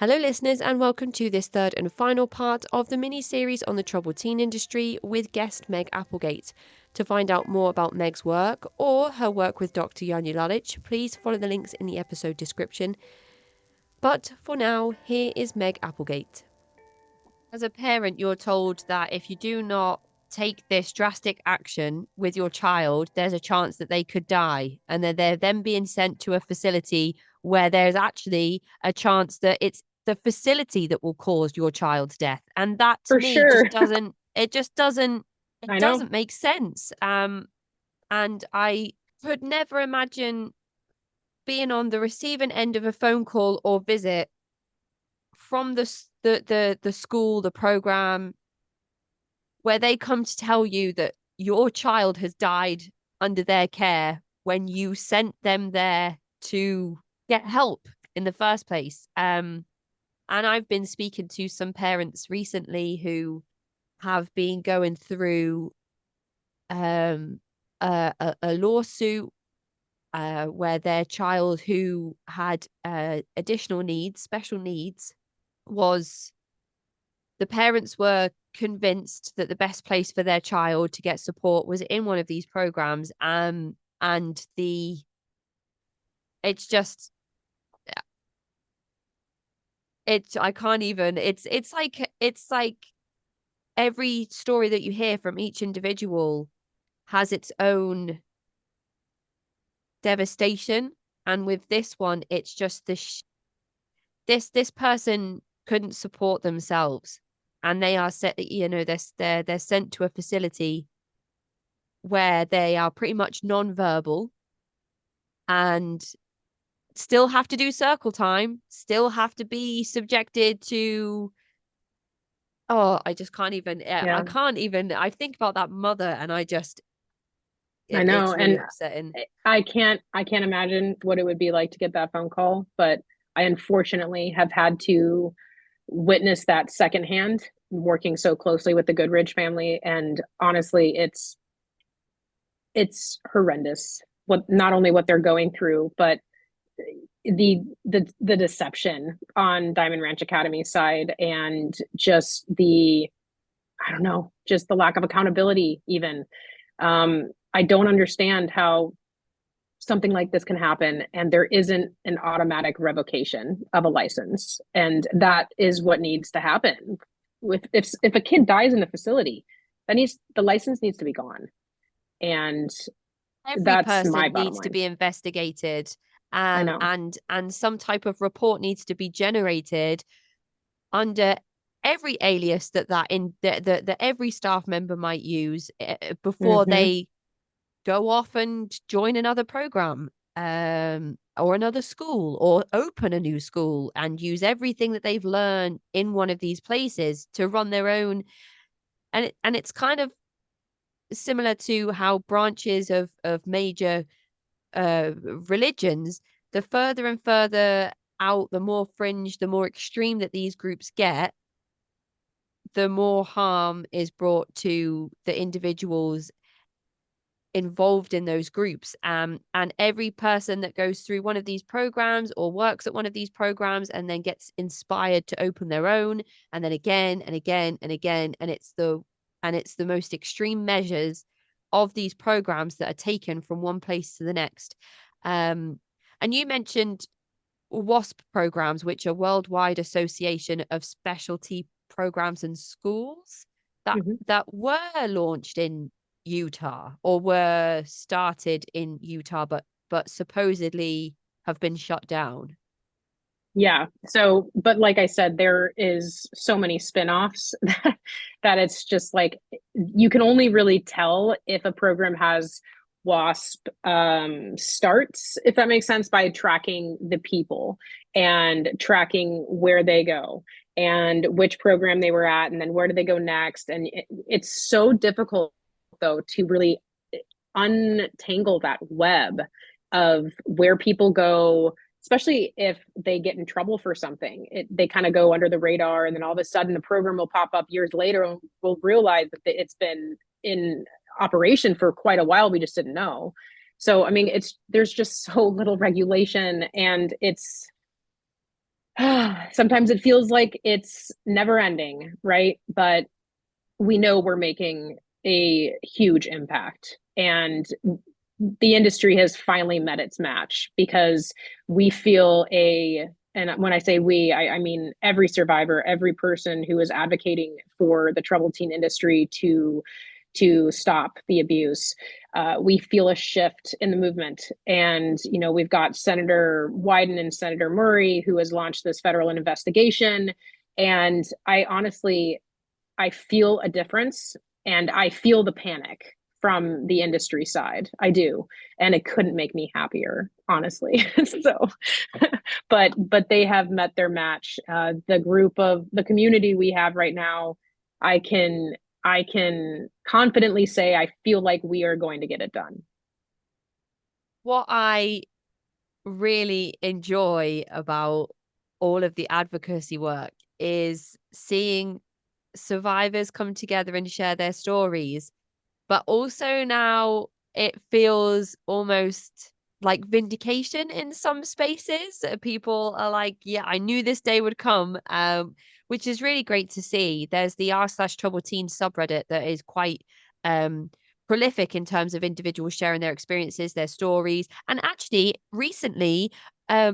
Hello, listeners, and welcome to this third and final part of the mini-series on the troubled teen industry with guest Meg Applegate. To find out more about Meg's work or her work with Dr. Janja Lalich, please follow the links in the episode description. But for now, here is Meg Applegate. As a parent, you're told that if you do not take this drastic action with your child, there's a chance that they could die, and that they're then being sent to a facility where there's actually a chance that it's the facility that will cause your child's death. And that to For me sure. just doesn't I know. make sense. And I could never imagine being on the receiving end of a phone call or visit from the school, the program, where they come to tell you that your child has died under their care when you sent them there to get help in the first place. And I've been speaking to some parents recently who have been going through a lawsuit where their child who had additional needs, special needs, was the parents were convinced that the best place for their child to get support was in one of these programs. And it's just I can't even it's like every story that you hear from each individual has its own devastation. And with this one, it's just this person couldn't support themselves, and they are set, they're sent to a facility where they are pretty much non-verbal and still have to do circle time, still have to be subjected to, I just can't even, I Yeah, can't even, I think about that mother and I know. it's really And upsetting. I can't imagine what it would be like to get that phone call, but I unfortunately have had to witness that secondhand, working so closely with the Goodridge family. And honestly, it's horrendous what not only what they're going through, but the deception on Diamond Ranch Academy side, and just the I don't know, just the lack of accountability even. I don't understand how something like this can happen and there isn't an automatic revocation of a license. And that is what needs to happen. With if a kid dies in the facility, the license needs to be gone. And Every that's my person bottom needs to line. be investigated, I know. and some type of report needs to be generated under every alias that every staff member might use before Mm-hmm. they go off and join another program, or another school, or open a new school and use everything that they've learned in one of these places to run their own. And it's kind of similar to how branches of major religions, the further and further out, the more fringe, the more extreme that these groups get, the more harm is brought to the individuals involved in those groups. And every person that goes through one of these programs or works at one of these programs and then gets inspired to open their own, and then again and again and again, and it's the most extreme measures of these programs that are taken from one place to the next. And you mentioned WASP programs, which are Worldwide Association of Specialty Programs and Schools, that Mm-hmm. that were launched in Utah or were started in Utah, but supposedly have been shut down. Yeah. So, but like I said, there is so many spin-offs that it's just like you can only really tell if a program has WASP starts, if that makes sense, by tracking the people and tracking where they go and which program they were at, and then where do they go next. And it's so difficult, though, to really untangle that web of where people go, especially if they get in trouble for something. They kind of go under the radar, and then all of a sudden the program will pop up years later and we'll realize that it's been in operation for quite a while. We just didn't know. So, I mean, there's just so little regulation, and Sometimes it feels like it's never ending, right? But we know we're making a huge impact. And the industry has finally met its match because we feel and when I say we, I mean every survivor, every person who is advocating for the troubled teen industry to stop the abuse. We feel a shift in the movement. And, we've got Senator Wyden and Senator Murray, who has launched this federal investigation. And I feel a difference and I feel the panic from the industry side. I do. And it couldn't make me happier, honestly. So, but they have met their match. The community we have right now, I can, I can confidently say I feel like we are going to get it done. What I really enjoy about all of the advocacy work is seeing survivors come together and share their stories, but also now it feels almost like vindication in some spaces. People are like, yeah, I knew this day would come, which is really great to see. There's the r/trouble teen subreddit that is quite um prolific in terms of individuals sharing their experiences, their stories, and actually recently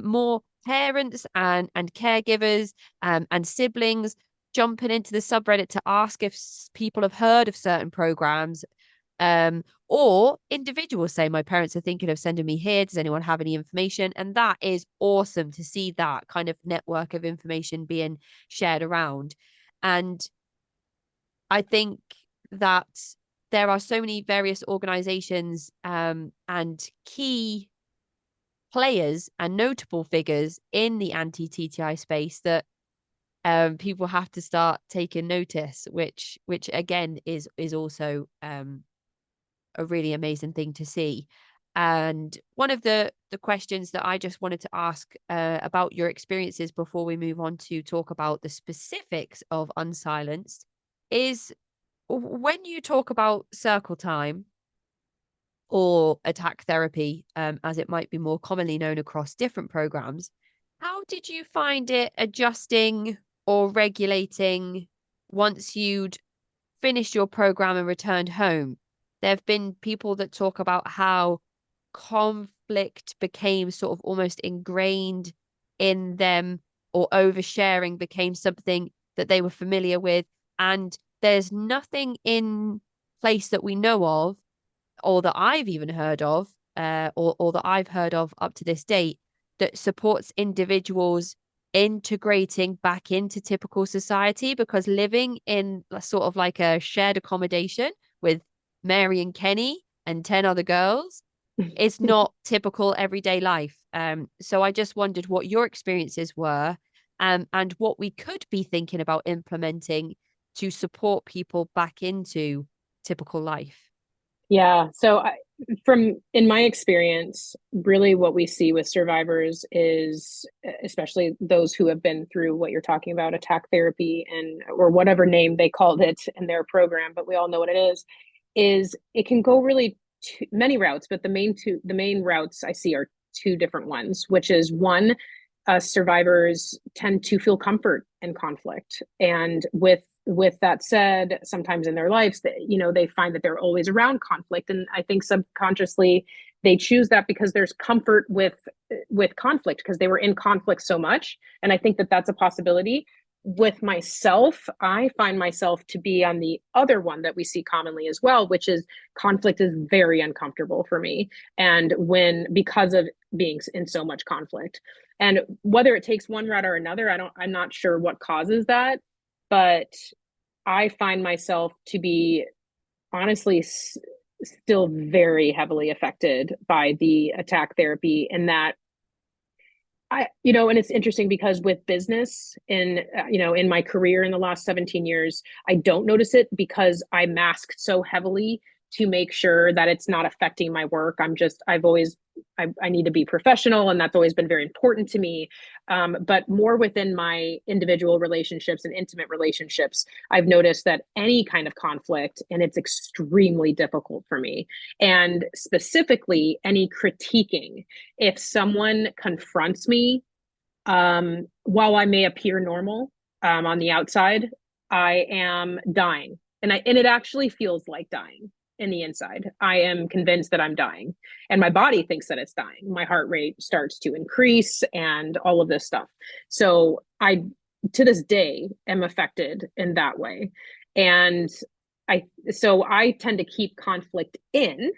more parents and caregivers and siblings jumping into the subreddit to ask if people have heard of certain programs, or individuals say, my parents are thinking of sending me here. Does anyone have any information? And that is awesome to see that kind of network of information being shared around. And I think that there are so many various organizations and key players and notable figures in the anti-TTI space that people have to start taking notice, which again is also a really amazing thing to see. And one of the questions that I just wanted to ask about your experiences before we move on to talk about the specifics of Unsilenced is, when you talk about circle time or attack therapy, as it might be more commonly known across different programs, how did you find it adjusting or regulating once you'd finished your program and returned home? There have been people that talk about how conflict became sort of almost ingrained in them, or oversharing became something that they were familiar with. And there's nothing in place that we know of, or that I've even heard of, or that I've heard of up to this date, that supports individuals integrating back into typical society, because living in a sort of like a shared accommodation with Mary and Kenny and 10 other girls is not typical everyday life. So I just wondered what your experiences were, and what we could be thinking about implementing to support people back into typical life. Yeah. From in my experience, really what we see with survivors is, especially those who have been through what you're talking about, attack therapy and or whatever name they called it in their program, but we all know what it is it can go really many routes, but the main routes I see are two different ones, which is one, survivors tend to feel comfort in conflict, and with that said, sometimes in their lives that they find that they're always around conflict, and I think subconsciously they choose that because there's comfort with conflict because they were in conflict so much. And I think that that's a possibility. With myself, I find myself to be on the other one that we see commonly as well, which is conflict is very uncomfortable for me, and when because of being in so much conflict. And whether it takes one route or another, I'm not sure what causes that, but I find myself to be honestly still very heavily affected by the attack therapy. And that and it's interesting because with business in my career in the last 17 years, I don't notice it because I masked so heavily to make sure that it's not affecting my work. I need to be professional, and that's always been very important to me. But more within my individual relationships and intimate relationships, I've noticed that any kind of conflict, and it's extremely difficult for me. And specifically, any critiquing. If someone confronts me, While I may appear normal on the outside, I am dying. And it actually feels like dying in the inside. I am convinced that I'm dying. And my body thinks that it's dying. My heart rate starts to increase and all of this stuff. So I to this day am affected in that way. And I tend to keep conflict in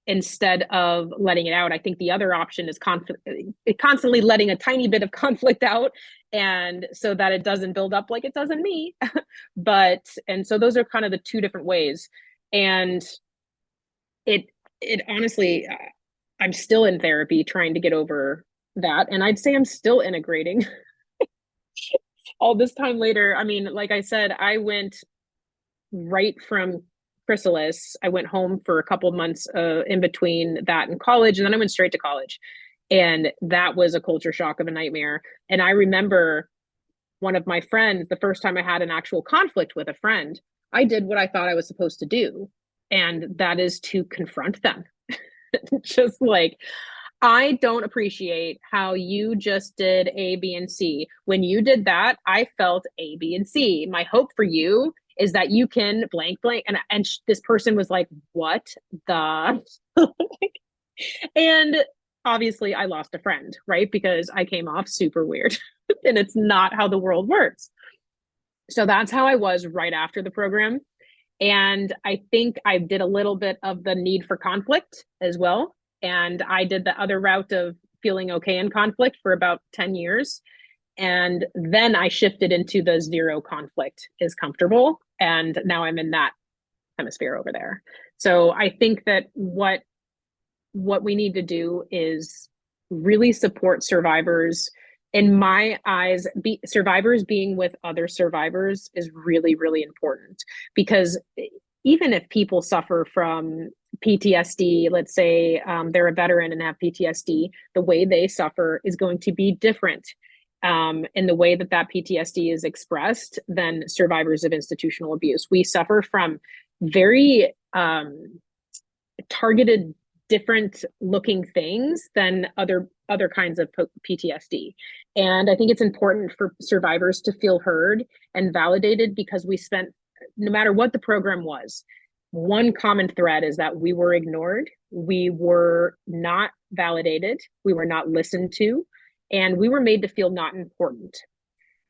instead of letting it out. I think the other option is constantly letting a tiny bit of conflict out, and so that it doesn't build up like it does in me. And so those are kind of the two different ways. And it honestly, I'm still in therapy trying to get over that. And I'd say I'm still integrating all this time later. I mean, like I said, I went right from chrysalis. I went home for a couple of months in between that and college, and then I went straight to college. And that was a culture shock of a nightmare. And I remember one of my friends, the first time I had an actual conflict with a friend, I did what I thought I was supposed to do, and that is to confront them. Just like, I don't appreciate how you just did A, B, and C. When you did that, I felt A, B, and C. My hope for you is that you can blank, blank. And this person was like, what the? And obviously, I lost a friend, right? Because I came off super weird. And it's not how the world works. So that's how I was right after the program. And I think I did a little bit of the need for conflict as well. And I did the other route of feeling okay in conflict for about 10 years. And then I shifted into the zero conflict is comfortable. And now I'm in that hemisphere over there. So I think that what we need to do is really support survivors. In my eyes, survivors being with other survivors is really, really important, because even if people suffer from PTSD, let's say they're a veteran and have PTSD, the way they suffer is going to be different in the way that that PTSD is expressed than survivors of institutional abuse. We suffer from very targeted, different looking things than other kinds of PTSD. And I think it's important for survivors to feel heard and validated, because we spent, no matter what the program was, one common thread is that we were ignored, we were not validated, we were not listened to, and we were made to feel not important.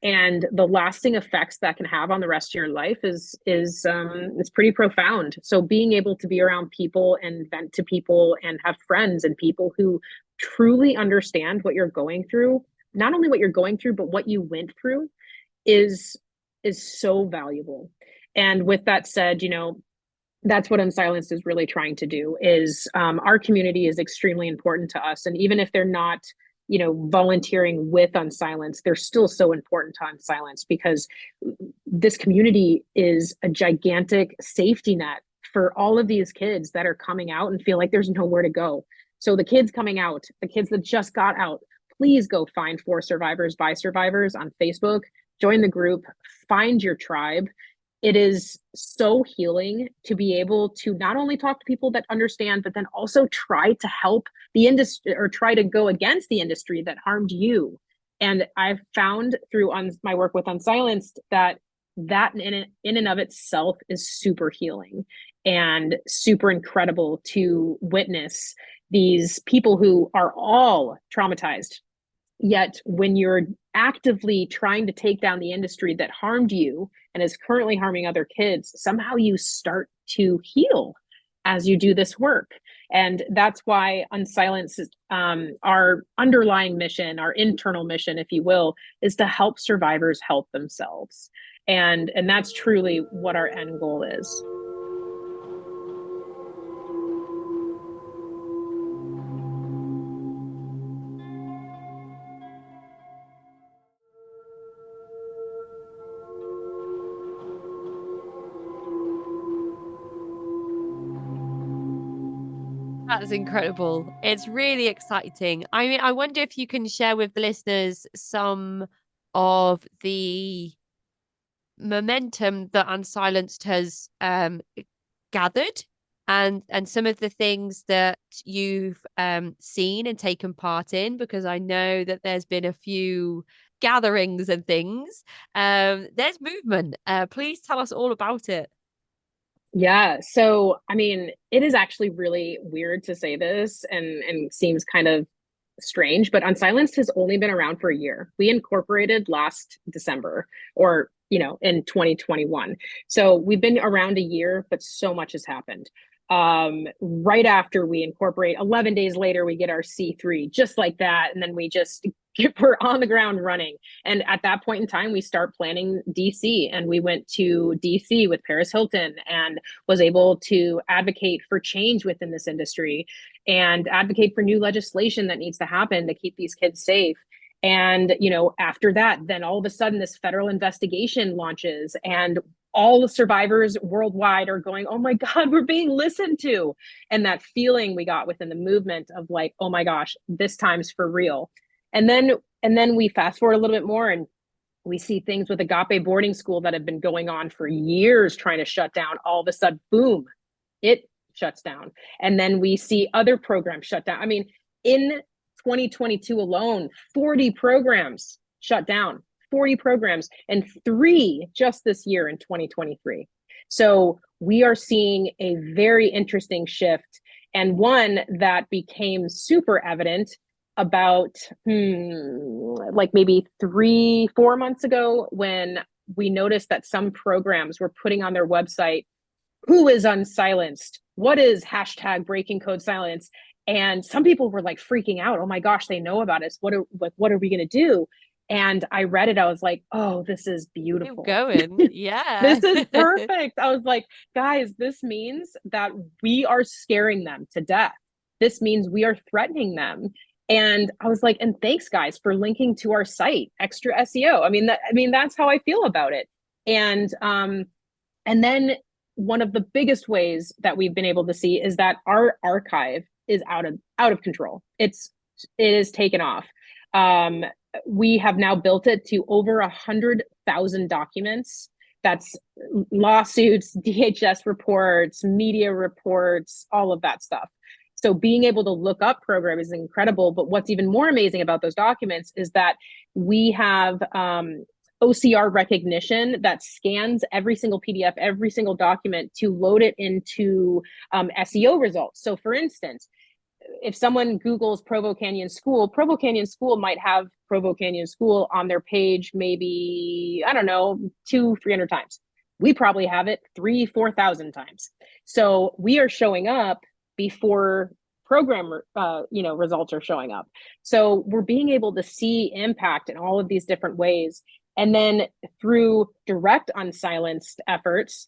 And the lasting effects that can have on the rest of your life is it's pretty profound. So being able to be around people and vent to people and have friends and people who truly understand what you're going through, not only what you're going through but what you went through, is so valuable. And with that said, that's what Unsilenced is really trying to do. Is our community is extremely important to us, and even if they're not volunteering with Unsilenced, they're still so important to Unsilenced, because this community is a gigantic safety net for all of these kids that are coming out and feel like there's nowhere to go. So the kids coming out, the kids that just got out, please go find For Survivors by Survivors on Facebook, join the group, find your tribe. It is so healing to be able to not only talk to people that understand, but then also try to help the industry, or try to go against the industry that harmed you. And I've found through my work with Unsilenced that in and of itself is super healing and super incredible to witness these people who are all traumatized. Yet when you're actively trying to take down the industry that harmed you and is currently harming other kids, somehow you start to heal as you do this work. And that's why Unsilenced, our underlying mission, our internal mission, if you will, is to help survivors help themselves. And that's truly what our end goal is. That's incredible. It's really exciting. I mean, I wonder if you can share with the listeners some of the momentum that Unsilenced has gathered and some of the things that you've seen and taken part in, because I know that there's been a few gatherings and things. There's movement. Please tell us all about it. Yeah. So, I mean, it is actually really weird to say this and seems kind of strange, but Unsilenced has only been around for a year. We incorporated last December or, in 2021. So we've been around a year, but so much has happened. Right after we incorporate, 11 days later, we get our C3, just like that. And then we're on the ground running. And at that point in time, we start planning DC, and we went to DC with Paris Hilton and was able to advocate for change within this industry and advocate for new legislation that needs to happen to keep these kids safe. And, after that, then all of a sudden this federal investigation launches, and all the survivors worldwide are going, oh my God, we're being listened to. And that feeling we got within the movement of like, oh my gosh, this time's for real. And then we fast forward a little bit more, and we see things with Agape boarding school that have been going on for years trying to shut down. All of a sudden, boom, it shuts down. And then we see other programs shut down. I mean, in 2022 alone, 40 programs shut down, 40 programs, and 3 just this year in 2023. So we are seeing a very interesting shift, and one that became super evident about like maybe 3-4 months ago, when we noticed that some programs were putting on their website, who is unsilenced? What is hashtag breaking code silence? And some people were like freaking out. Oh my gosh, they know about us. What are we going to do? And I read it. I was like, oh, this is Keep beautiful. going. Yeah. This is perfect. I was like, guys, this means that we are scaring them to death. This means we are threatening them. And I was like, and thanks guys for linking to our site, extra SEO. That's how I feel about it. And then one of the biggest ways that we've been able to see is that our archive is out of control. It is taken off. We have now built it to over 100,000 documents. That's lawsuits, DHS reports, media reports, all of that stuff. So being able to look up program is incredible. But what's even more amazing about those documents is that we have OCR recognition that scans every single PDF, every single document to load it into SEO results. So for instance, if someone Googles Provo Canyon School might have Provo Canyon School on their page, maybe, I don't know, 200-300 times. We probably have it 3,000-4,000 times. So we are showing up before program results are showing up. So we're being able to see impact in all of these different ways. And then through direct unsilenced efforts,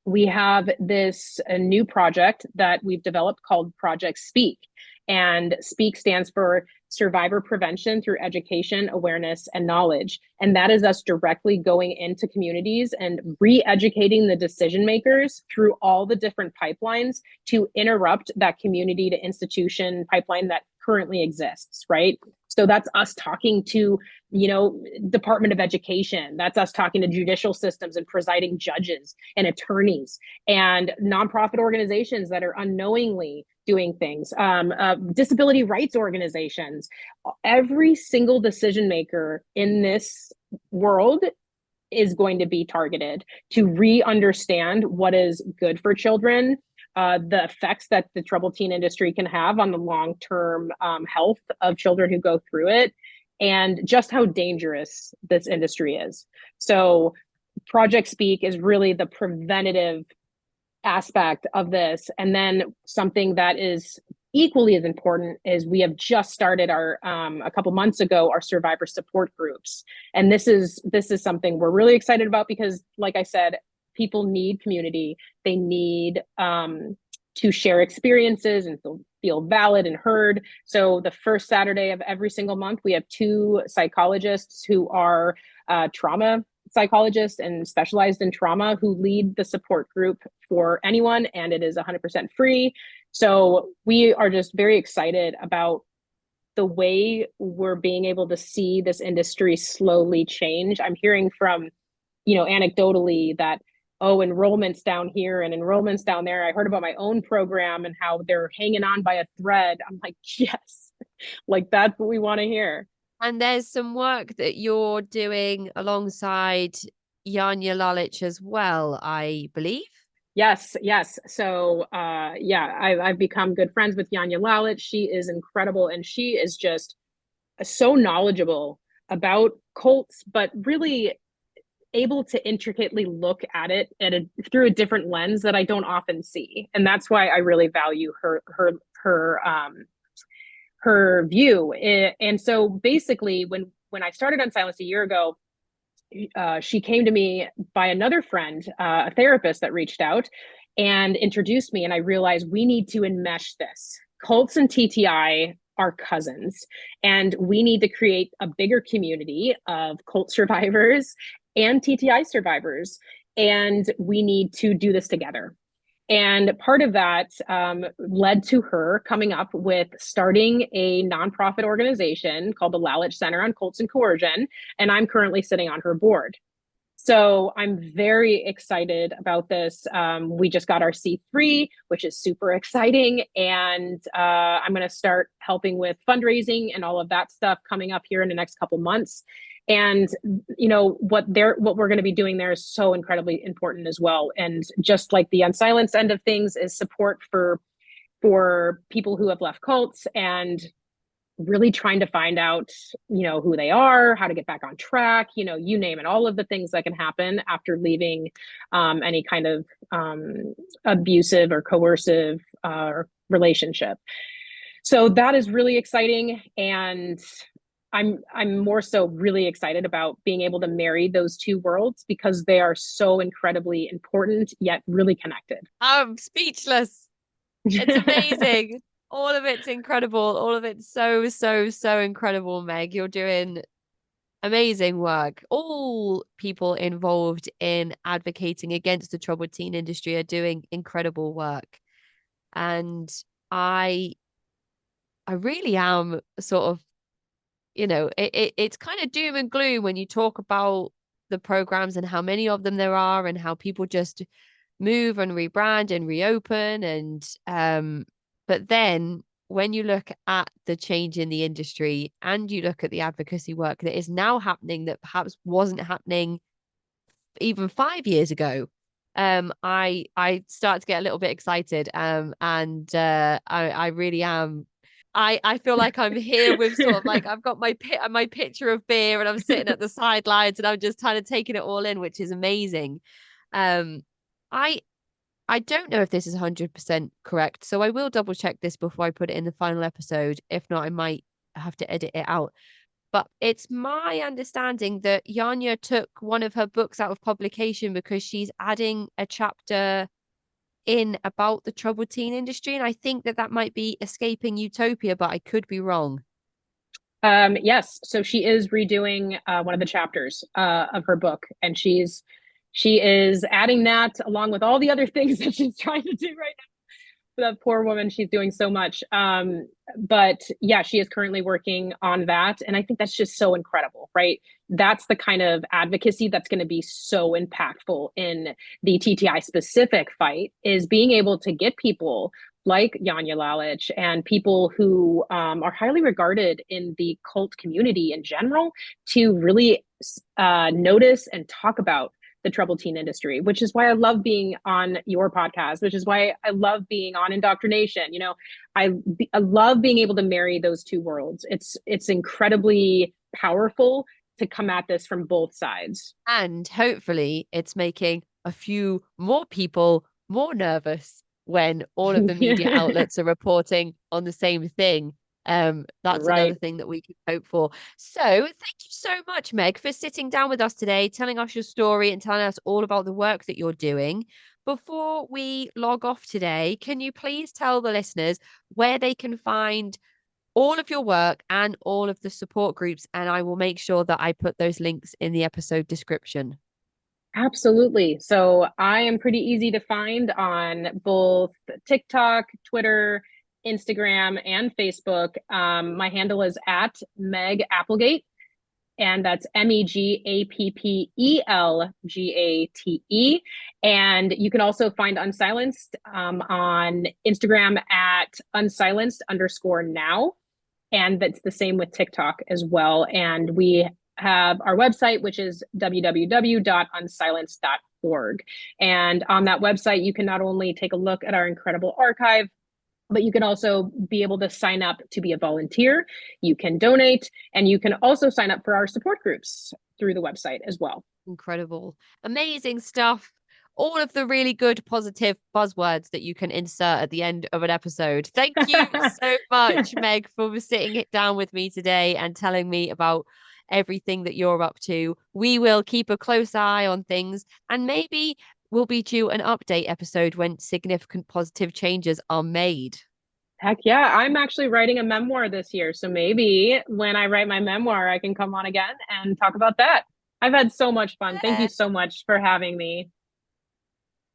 we have a new project that we've developed called Project Speak. And Speak stands for Survivor Prevention through Education, Awareness, and Knowledge. And that is us directly going into communities and re-educating the decision makers through all the different pipelines to interrupt that community to institution pipeline that currently exists, right? So that's us talking to, Department of Education. That's us talking to judicial systems and presiding judges and attorneys and nonprofit organizations that are unknowingly doing things, disability rights organizations. Every single decision maker in this world is going to be targeted to re-understand what is good for children, the effects that the troubled teen industry can have on the long-term health of children who go through it, and just how dangerous this industry is. So Project Speak is really the preventative aspect of this. And then something that is equally as important is we have just started our a couple months ago, our survivor support groups. And this is something we're really excited about because, like I said, people need community. They need to share experiences and feel valid and heard. So the first Saturday of every single month, we have 2 psychologists who are trauma psychologists and specialized in trauma who lead the support group for anyone, and it is 100% free. So we are just very excited about the way we're being able to see this industry slowly change. I'm hearing from, anecdotally that oh, enrollments down here and enrollments down there. I heard about my own program and how they're hanging on by a thread. I'm like, yes, like that's what we want to hear. And there's some work that you're doing alongside Yanya Lalich as well, I believe. Yes, yes. So yeah, I've become good friends with Yanya Lalit. She is incredible and she is just so knowledgeable about cults, but really able to intricately look at it through a different lens that I don't often see. And that's why I really value her view. And so basically when I started Unsilenced a year ago, she came to me by another friend, a therapist that reached out and introduced me. And I realized we need to enmesh this. Cults and TTI are cousins, and we need to create a bigger community of cult survivors and TTI survivors. And we need to do this together. And part of that led to her coming up with starting a nonprofit organization called the Lalich Center on Cults and Coercion. And I'm currently sitting on her board. So I'm very excited about this. We just got our C3, which is super exciting. And I'm going to start helping with fundraising and all of that stuff coming up here in the next couple months. And you know what we're going to be doing there is so incredibly important as well. And just like the Unsilenced end of things is support for people who have left cults and really trying to find out, you know, who they are, how to get back on track, you know, you name it, all of the things that can happen after leaving any kind of abusive or coercive relationship. So that is really exciting. And I'm more so really excited about being able to marry those two worlds because they are so incredibly important yet really connected. I'm speechless. It's amazing. All of it's incredible. All of it's so, so, so incredible, Meg. You're doing amazing work. All people involved in advocating against the troubled teen industry are doing incredible work. And I I really am sort of, it's kind of doom and gloom when you talk about the programs and how many of them there are and how people just move and rebrand and reopen but then when you look at the change in the industry and you look at the advocacy work that is now happening that perhaps wasn't happening even 5 years ago, I start to get a little bit excited. And I really am. I feel like I'm here with sort of like I've got my pitcher of beer and I'm sitting at the sidelines and I'm just kind of taking it all in, which is amazing. Um, I I don't know if this is 100% correct, so I will double check this before I put it in the final episode. If not, I might have to edit it out. But it's my understanding that Yanya took one of her books out of publication because she's adding a chapter in about the troubled teen industry. And I think that that might be Escaping Utopia, but I could be wrong. Yes, so she is redoing one of the chapters of her book, and she is adding that along with all the other things that she's trying to do right now. That poor woman, she's doing so much. But yeah, she is currently working on that, and I think that's just so incredible, right? That's the kind of advocacy that's going to be so impactful in the TTI specific fight is being able to get people like Yanya Lalich and people who are highly regarded in the cult community in general to really notice and talk about the troubled teen industry, which is why I love being on your podcast, which is why I love being on Indoctrination. You know, I love being able to marry those two worlds. It's incredibly powerful to come at this from both sides. And hopefully it's making a few more people more nervous when all of the media outlets are reporting on the same thing. That's another Right. thing that we can hope for. So thank you so much, Meg, for sitting down with us today, telling us your story and telling us all about the work that you're doing. Before we log off today, can you please tell the listeners where they can find all of your work and all of the support groups? And I will make sure that I put those links in the episode description. Absolutely. So I am pretty easy to find on both TikTok, Twitter, Instagram, and Facebook. My handle is at Meg Applegate. and that's Megapppelgate. And you can also find Unsilenced on Instagram at unsilenced_now. And that's the same with TikTok as well. And we have our website, which is www.unsilenced.org. And on that website, you can not only take a look at our incredible archive, but you can also be able to sign up to be a volunteer. You can donate, and you can also sign up for our support groups through the website as well. Incredible. Amazing stuff. All of the really good positive buzzwords that you can insert at the end of an episode. Thank you so much, Meg, for sitting it down with me today and telling me about everything that you're up to. We will keep a close eye on things, and maybe we'll be due an update episode when significant positive changes are made. Heck yeah. I'm actually writing a memoir this year. So maybe when I write my memoir, I can come on again and talk about that. I've had so much fun. Thank you so much for having me.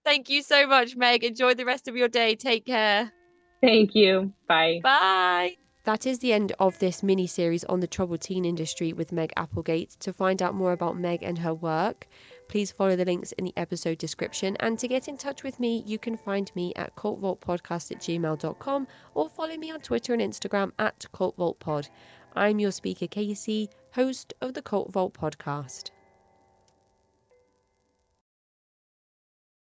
Thank you so much, Meg. Enjoy the rest of your day. Take care. Thank you. Bye. Bye. That is the end of this mini series on the troubled teen industry with Meg Applegate. To find out more about Meg and her work, please follow the links in the episode description. And to get in touch with me, you can find me at cultvaultpodcast@gmail.com or follow me on Twitter and Instagram at cultvaultpod. I'm your speaker, Casey, host of the Cult Vault podcast.